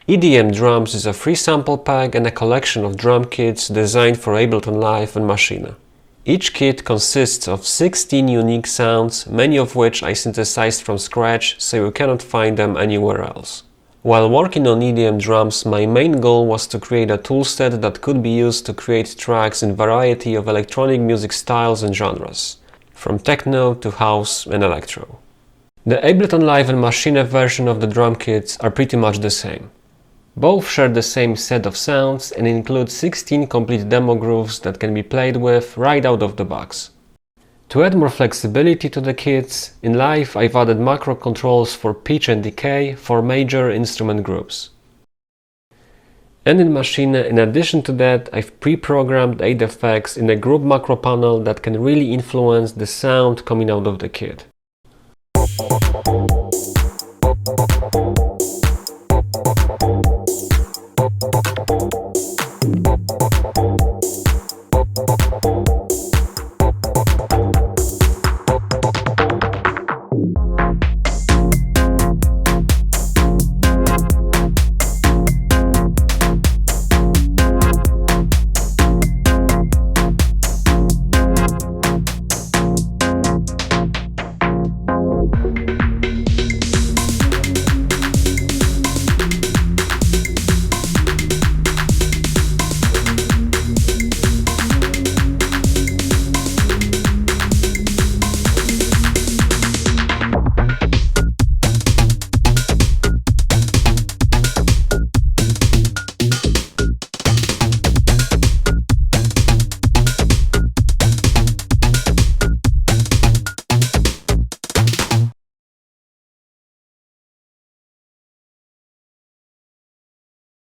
EDM Drums is a free sample pack and a collection of drum kits designed for Ableton Live and Maschine. Each kit consists of 16 unique sounds, many of which I synthesized from scratch, so you cannot find them anywhere else. While working on EDM drums, my main goal was to create a toolset that could be used to create tracks in a variety of electronic music styles and genres, from techno to house and electro. The Ableton Live and Maschine version of the drum kits are pretty much the same. Both share the same set of sounds and include 16 complete demo grooves that can be played with right out of the box. To add more flexibility to the kits, in Live I've added macro controls for pitch and decay for major instrument groups. And in Maschine, in addition to that, I've pre-programmed 8 effects in a group macro panel that can really influence the sound coming out of the kit.